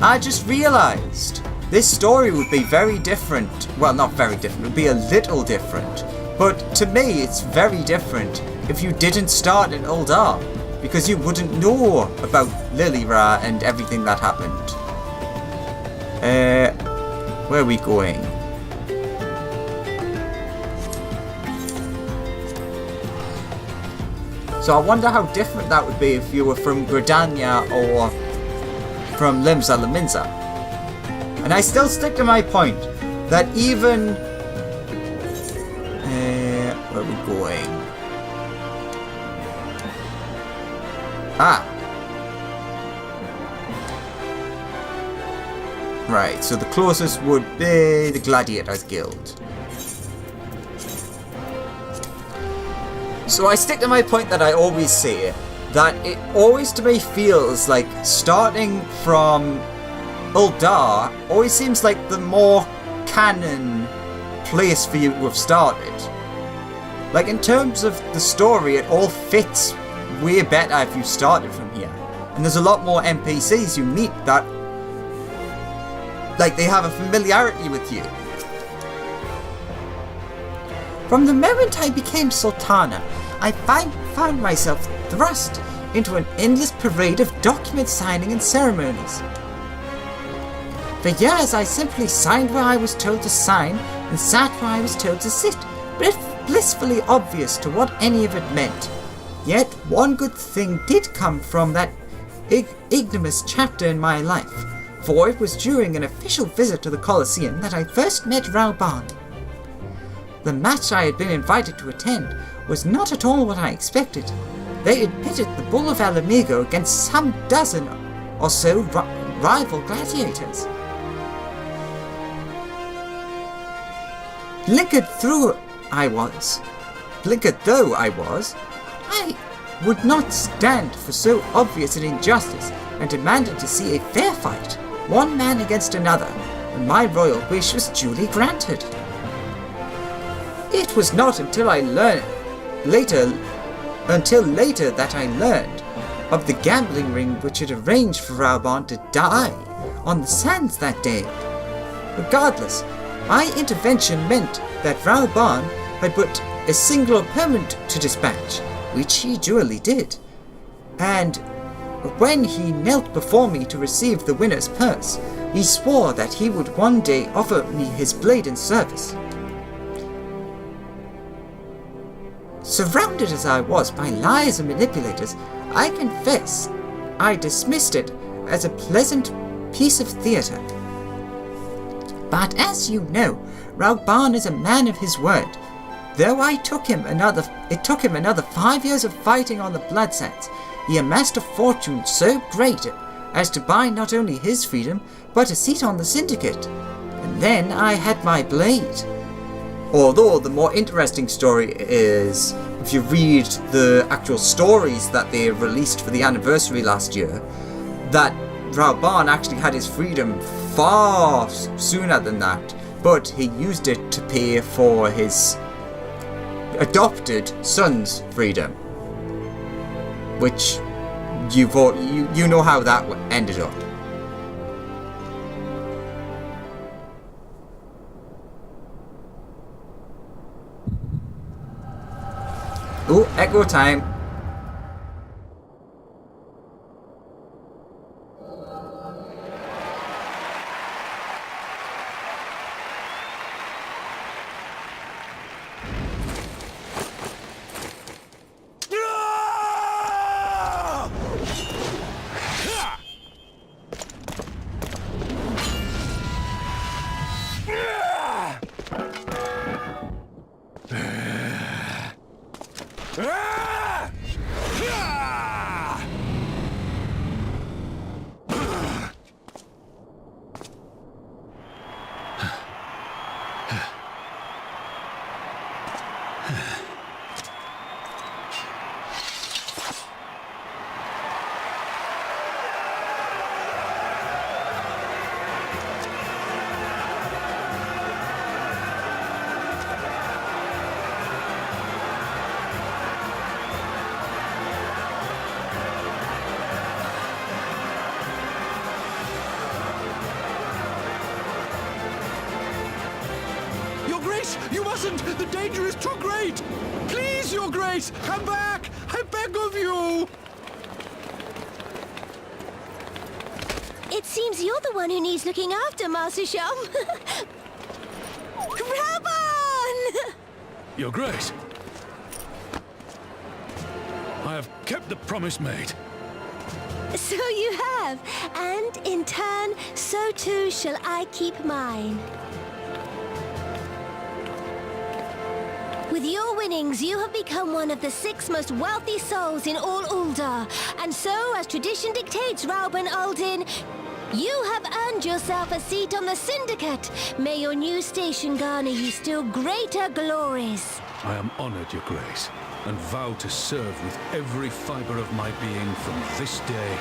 I just realised this story would be very different. Well, not very different, it would be a little different. But to me, it's very different if you didn't start in Uldar, because you wouldn't know about Lilira and everything that happened. Where are we going? So I wonder how different that would be if you were from Gridania or from Limsa Laminsa. And I still stick to my point that even... where are we going? Ah! Right, so the closest would be the Gladiators Guild. So I stick to my point that I always say, that it always to me feels like starting from Uldar always seems like the more canon place for you to have started. Like in terms of the story, it all fits way better if you started from here. And there's a lot more NPCs you meet that, like, they have a familiarity with you. From the moment I became Sultana, I found myself thrust into an endless parade of document signing and ceremonies. For years I simply signed where I was told to sign and sat where I was told to sit, blissfully oblivious to what any of it meant. Yet one good thing did come from that ignominious chapter in my life, for it was during an official visit to the Colosseum that I first met Rauban. The match I had been invited to attend was not at all what I expected. They had pitted the Bull of Alamigo against some dozen or so rival gladiators. Blinkered though I was, I would not stand for so obvious an injustice and demanded to see a fair fight, one man against another, and my royal wish was duly granted. It was not until later that I learned of the gambling ring which had arranged for Rauban to die on the sands that day. Regardless, my intervention meant that Rauban had but a single opponent to dispatch, which he duly did. And when he knelt before me to receive the winner's purse, he swore that he would one day offer me his blade in service. Surrounded as I was by liars and manipulators, I confess I dismissed it as a pleasant piece of theatre. But as you know, Rauban is a man of his word. Though it took him another 5 years of fighting on the blood sands, he amassed a fortune so great as to buy not only his freedom, but a seat on the syndicate. And then I had my blade. Although the more interesting story is, if you read the actual stories that they released for the anniversary last year, that Rauban actually had his freedom far sooner than that, but he used it to pay for his adopted son's freedom, which you know how that ended up. Ooh, echo time. Grace, you mustn't! The danger is too great! Please, Your Grace, come back! I beg of you! It seems you're the one who needs looking after, Master Shum. Raubon! Your Grace, I have kept the promise made. So you have, and in turn, so too shall I keep mine. With your winnings, you have become one of the 6 most wealthy souls in all Ul'dah. And so, as tradition dictates, Raubon Aldin, you have earned yourself a seat on the Syndicate. May your new station garner you still greater glories. I am honored, Your Grace, and vow to serve with every fiber of my being from this day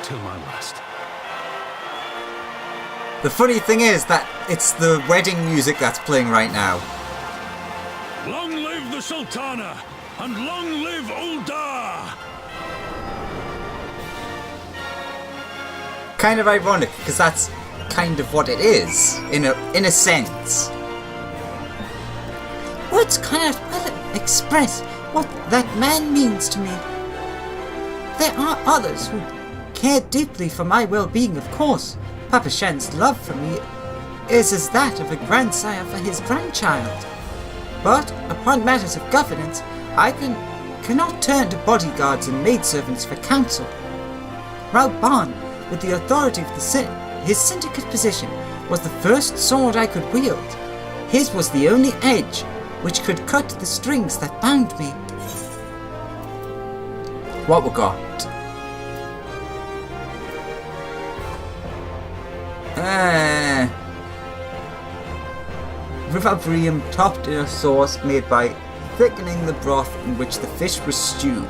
till my last. The funny thing is that it's the wedding music that's playing right now. Long live the Sultana, and long live Ul'dah! Kind of ironic, because that's kind of what it is, in a sense. Words cannot well express what that man means to me. There are others who care deeply for my well-being, of course. Papa Shen's love for me is as that of a grandsire for his grandchild. But upon matters of governance, I cannot turn to bodyguards and maidservants for counsel. Raubon, with the authority of his syndicate position, was the first sword I could wield. His was the only edge which could cut the strings that bound me. What we got? River Bream topped in a sauce made by thickening the broth in which the fish was stewed.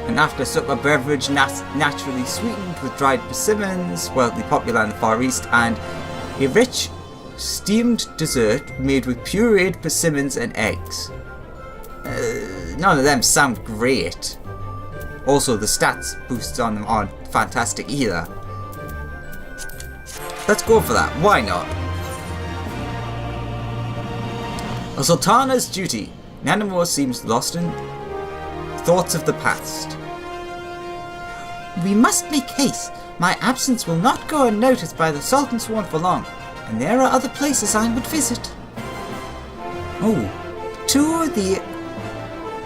An after-supper beverage naturally sweetened with dried persimmons, wildly popular in the Far East, and a rich steamed dessert made with pureed persimmons and eggs. None of them sound great. Also, the stats boosts on them aren't fantastic either. Let's go for that, why not? A Sultana's duty. Nanamor seems lost in thoughts of the past. We must make haste. My absence will not go unnoticed by the Sultan Sworn for long, and there are other places I would visit. Oh, to the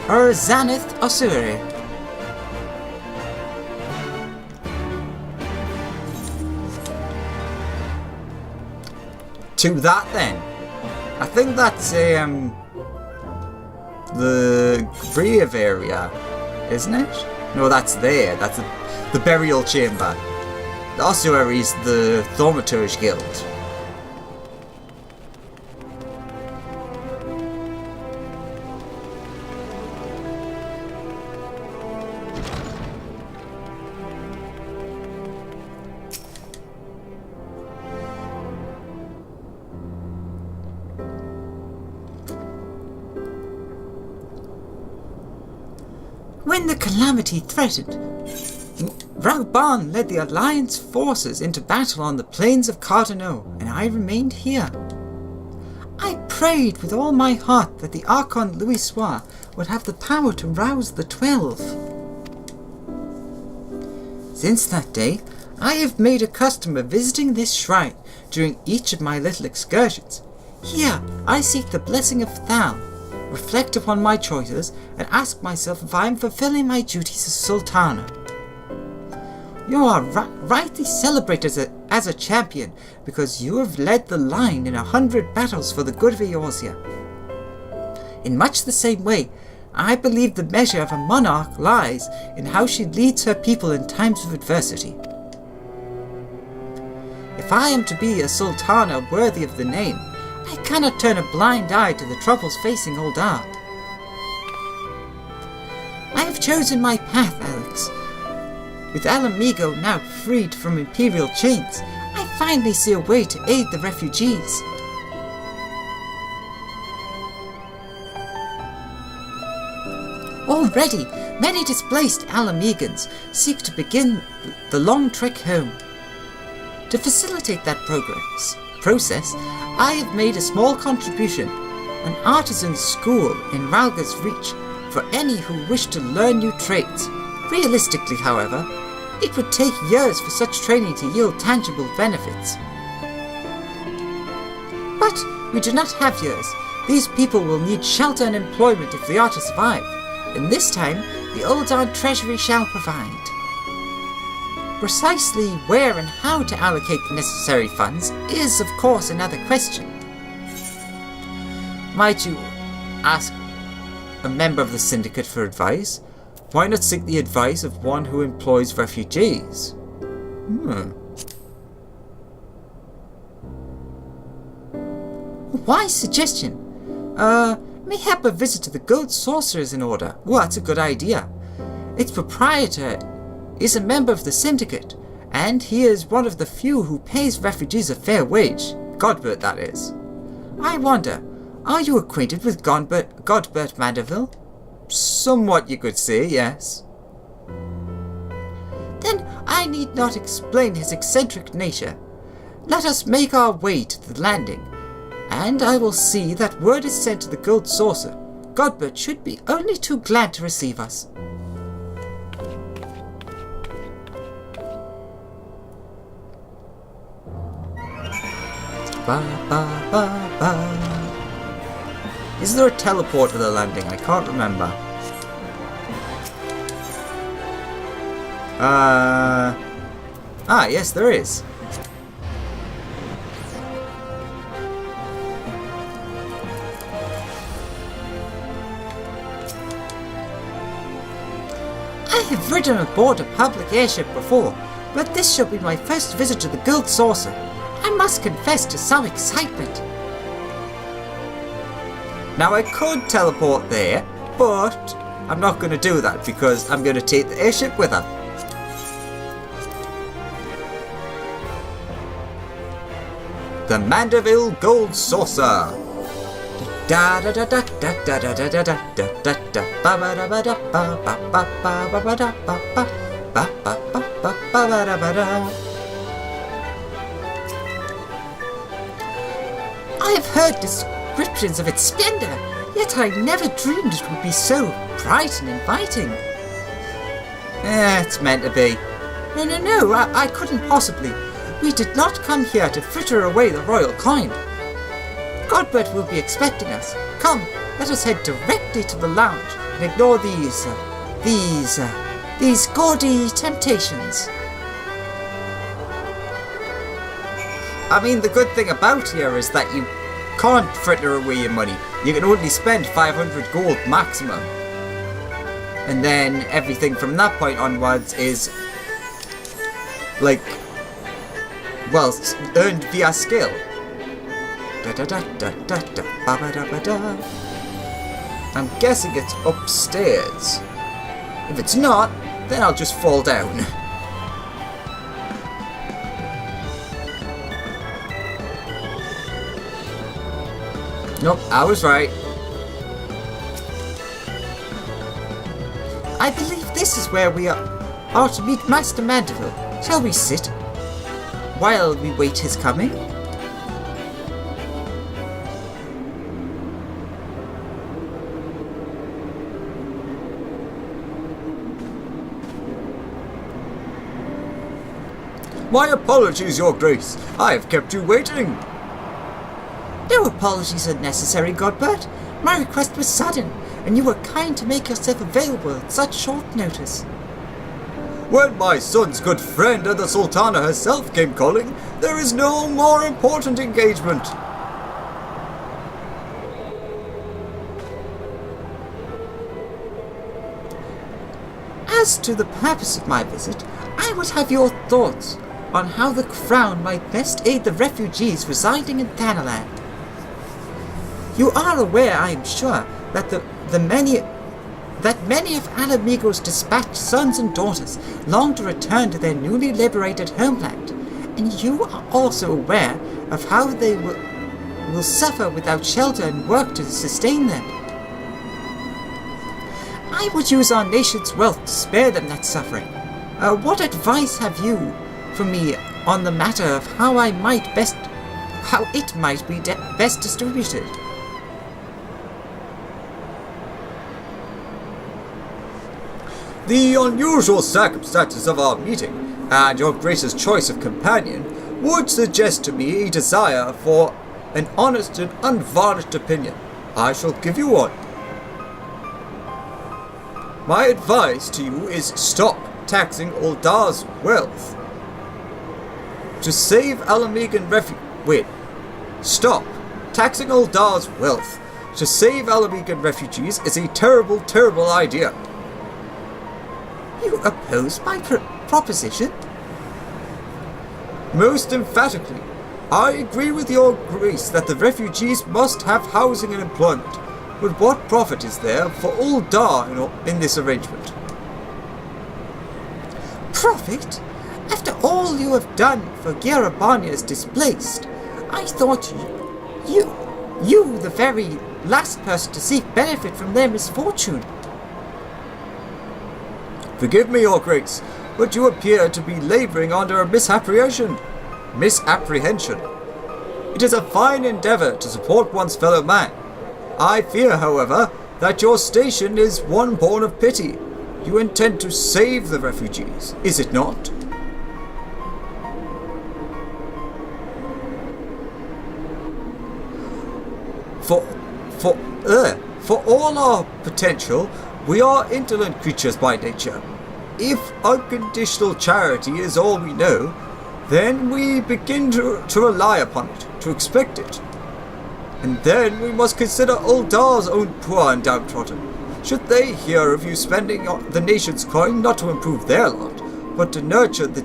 Zanith Osuri. To that then. I think that's the grave area, isn't it? No, that's there. That's the burial chamber. The ossuary is the Thaumaturge Guild. When the calamity threatened, Raubon led the Alliance forces into battle on the plains of Cardano, and I remained here. I prayed with all my heart that the Archon Louisoix would have the power to rouse the 12. Since that day, I have made a custom of visiting this shrine during each of my little excursions. Here, I seek the blessing of Thal, reflect upon my choices, and ask myself if I am fulfilling my duties as Sultana. You are rightly celebrated as a champion, because you have led the line in 100 battles for the good of Eorzea. In much the same way, I believe the measure of a monarch lies in how she leads her people in times of adversity. If I am to be a Sultana worthy of the name, I cannot turn a blind eye to the troubles facing Ul'dah. I have chosen my path, Alex. With Alamigo now freed from imperial chains, I finally see a way to aid the refugees. Already, many displaced Alamegans seek to begin the long trek home. To facilitate that progress, process, I have made a small contribution, an artisan school in Ralga's reach for any who wish to learn new trades. Realistically, however, it would take years for such training to yield tangible benefits. But we do not have years. These people will need shelter and employment if they are to survive, and this time the Uldan Treasury shall provide. Precisely where and how to allocate the necessary funds is, of course, another question. Might you ask a member of the syndicate for advice? Why not seek the advice of one who employs refugees? Wise suggestion. Mayhap a visit to the Gold Saucer is in order. Well, that's a good idea. Its proprietor is a member of the syndicate, and he is one of the few who pays refugees a fair wage. Godbert, that is. I wonder, are you acquainted with Godbert Mandeville? Somewhat, you could say, yes. Then I need not explain his eccentric nature. Let us make our way to the landing, and I will see that word is sent to the Gold Saucer. Godbert should be only too glad to receive us. Ba, ba, ba, ba. Is there a teleport to the landing? I can't remember. Yes, there is. I have ridden aboard a public airship before, but this shall be my first visit to the Gold Saucer. I must confess to some excitement. Now I could teleport there, but I'm not going to do that because I'm going to take the airship with her. The Mandeville Gold Saucer. Da da da da da da da da da da da da ba ba da ba da ba ba ba ba ba ba da ba ba ba ba ba ba ba da ba da. I have heard descriptions of its splendor, yet I never dreamed it would be so bright and inviting. It's meant to be. No, I couldn't possibly. We did not come here to fritter away the royal coin. Godbert will be expecting us. Come, let us head directly to the lounge and ignore these gaudy temptations. I mean, the good thing about here is that you can't fritter away your money. You can only spend 500 gold maximum. And then everything from that point onwards is, like, well, earned via skill. I'm guessing it's upstairs. If it's not, then I'll just fall down. Nope, I was right. I believe this is where we are to meet Master Mandeville. Shall we sit while we wait his coming? My apologies, Your Grace. I have kept you waiting. No apologies are necessary, Godbert. My request was sudden, and you were kind to make yourself available at such short notice. When my son's good friend and the Sultana herself came calling, there is no more important engagement. As to the purpose of my visit, I would have your thoughts on how the Crown might best aid the refugees residing in Thanalan. You are aware, I am sure, that many of Alamigo's dispatched sons and daughters long to return to their newly liberated homeland, and you are also aware of how they will suffer without shelter and work to sustain them. I would use our nation's wealth to spare them that suffering. What advice have you for me on the matter of how I might best how it might be best distributed. The unusual circumstances of our meeting, and your Grace's choice of companion, would suggest to me a desire for an honest and unvarnished opinion. I shall give you one. My advice to you is stop taxing Uldar's wealth. To save Alamegan Stop taxing Uldar's wealth. To save Alamegan refugees is a terrible, terrible idea. You oppose my proposition? Most emphatically, I agree with your Grace that the refugees must have housing and employment, but what profit is there for Uldar in this arrangement? Profit? After all you have done for Garabania's displaced, I thought you, the very last person to seek benefit from their misfortune. Forgive me, your Grace, but you appear to be labouring under a misapprehension. It is a fine endeavour to support one's fellow man. I fear, however, that your station is one born of pity. You intend to save the refugees, is it not? For all our potential, we are indolent creatures by nature. If unconditional charity is all we know, then we begin to rely upon it, to expect it. And then we must consider Uldar's own poor and downtrodden. Should they hear of you spending the nation's coin not to improve their lot, but to nurture the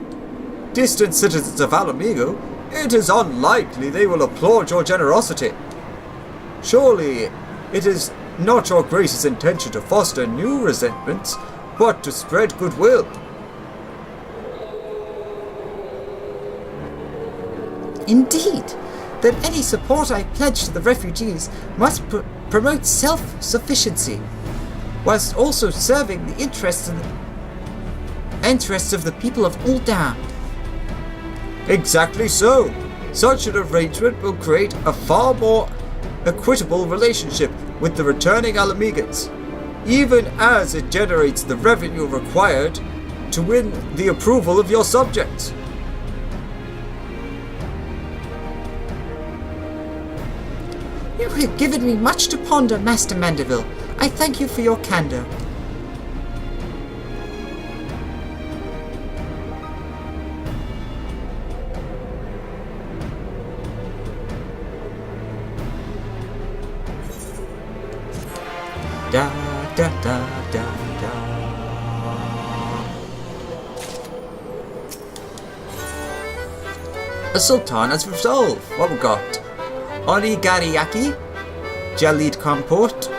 distant citizens of Alamigo, it is unlikely they will applaud your generosity. Surely, it is not your Grace's intention to foster new resentments, but to spread goodwill. Indeed, that any support I pledge to the refugees must promote self-sufficiency, whilst also serving the interests of the people of Uldar. Exactly so. Such an arrangement will create a far more equitable relationship with the returning Alamegans, even as it generates the revenue required to win the approval of your subjects. You have given me much to ponder, Master Mandeville. I thank you for your candor. Da da da da da. A sultan has resolved. What we got? Onigariyaki, jellied compote,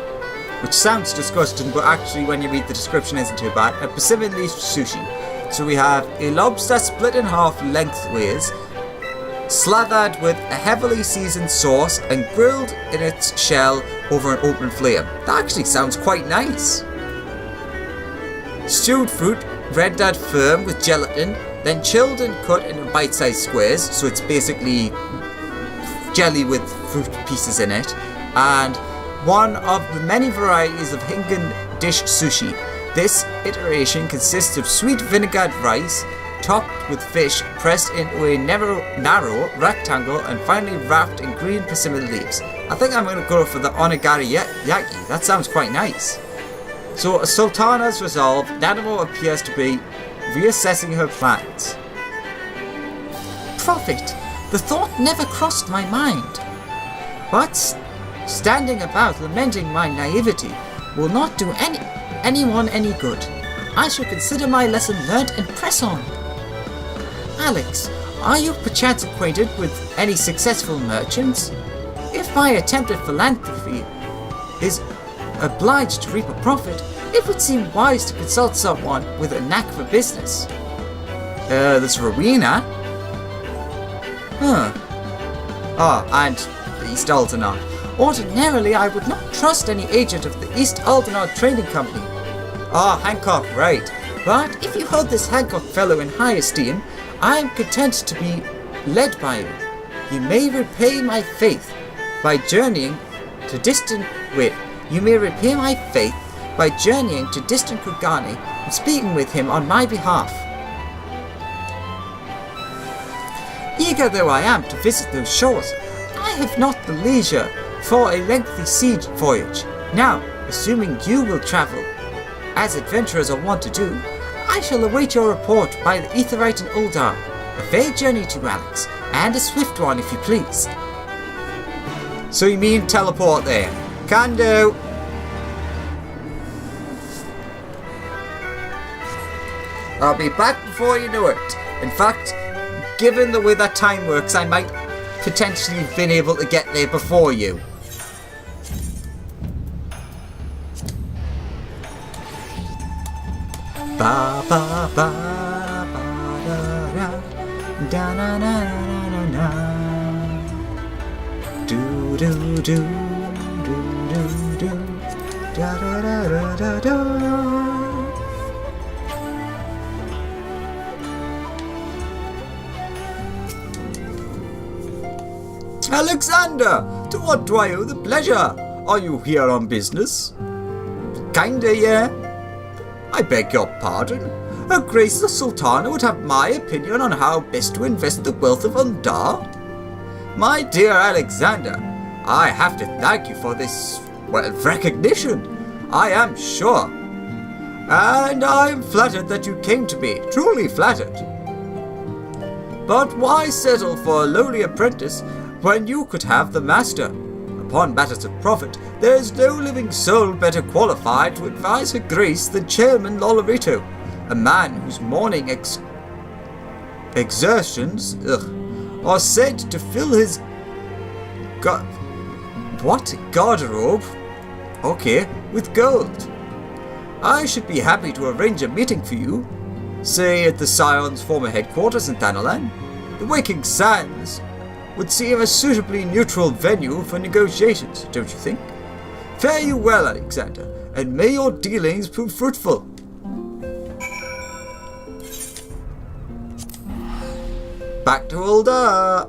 which sounds disgusting, but actually when you read the description isn't too bad. A persimmon leaf sushi. So we have a lobster split in half lengthways, slathered with a heavily seasoned sauce and grilled in its shell over an open flame. That actually sounds quite nice. Stewed fruit rendered firm with gelatin, then chilled and cut into bite-sized squares, so it's basically jelly with fruit pieces in it, and one of the many varieties of Hingan dish sushi. This iteration consists of sweet vinegared rice, topped with fish pressed into a narrow rectangle and finally wrapped in green persimmon leaves. I think I'm going to go for the onigiri-yaki. That sounds quite nice. So, a sultana's resolve, Nanamo appears to be reassessing her plans. Profit! The thought never crossed my mind. But standing about lamenting my naivety will not do anyone any good. I shall consider my lesson learnt and press on. Alex, are you perchance acquainted with any successful merchants? If my attempt at philanthropy is obliged to reap a profit, it would seem wise to consult someone with a knack for business. This Rowena? Huh. And the East Aldenard. Ordinarily, I would not trust any agent of the East Aldenard Trading Company. Hancock, right. But if you hold this Hancock fellow in high esteem, I am content to be led by you. you may repay my faith by journeying to distant... Wait. You may repay my faith by journeying to distant Kugani and speaking with him on my behalf. Eager though I am to visit those shores, I have not the leisure for a lengthy siege voyage. Now, assuming you will travel, as adventurers are wont to do, I shall await your report by the Aetheryte and Uldar. A fair journey to Alex, and a swift one if you please. So you mean teleport there? Can do. I'll be back before you know it. In fact, given the way that time works, I might potentially have been able to get there before you. Ba ba ba ba da da da na na na na do do do do do do da da da da da. Alexander, to what do I owe the pleasure? Are you here on business? Kinda, yeah. I beg your pardon. Her Grace the Sultana would have my opinion on how best to invest the wealth of Undar? My dear Alexander, I have to thank you for this, well, recognition. I am sure. And I am flattered that you came to me, truly flattered. But why settle for a lowly apprentice when you could have the master? Upon matters of profit, there is no living soul better qualified to advise Her Grace than Chairman Lolorito, a man whose morning exertions are said to fill his garderobe? Okay, with gold. I should be happy to arrange a meeting for you, say at the Scion's former headquarters in Thanalan. The Waking Sands would seem a suitably neutral venue for negotiations, don't you think? Fare you well, Alexander, and may your dealings prove fruitful. Back to Uldar.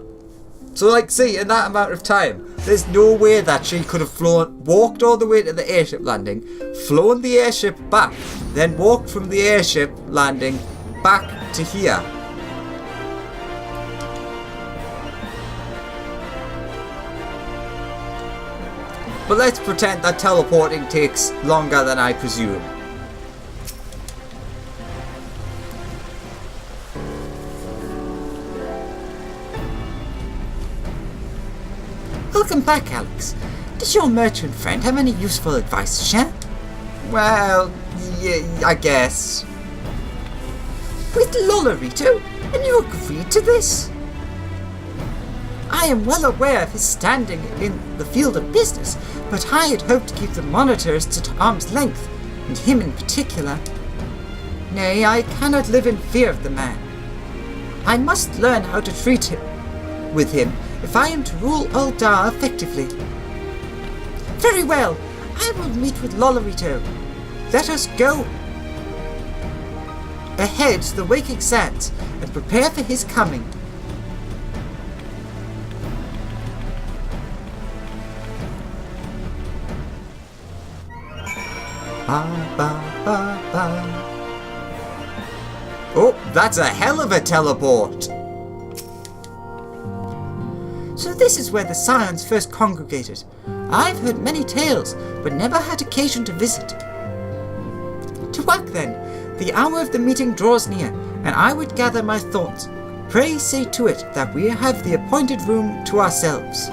So, like, see, in that amount of time, there's no way that she could have walked all the way to the airship landing, flown the airship back, then walked from the airship landing back to here. But let's pretend that teleporting takes longer than I presume. Welcome back, Alex. Does your merchant friend have any useful advice to share? Well, yeah, I guess. With Lolorito? And you agreed to this? I am well aware of his standing in the field of business, but I had hoped to keep the monitors at arm's length, and him in particular. Nay, I cannot live in fear of the man. I must learn how to treat him with him if I am to rule Uldar effectively. Very well, I will meet with Lolorito. Let us go ahead to the Waking Sands and prepare for his coming. Ba, ba, ba, ba. Oh, that's a hell of a teleport! So this is where the Scions first congregated. I've heard many tales, but never had occasion to visit. To work then. The hour of the meeting draws near, and I would gather my thoughts. Pray say to it that we have the appointed room to ourselves.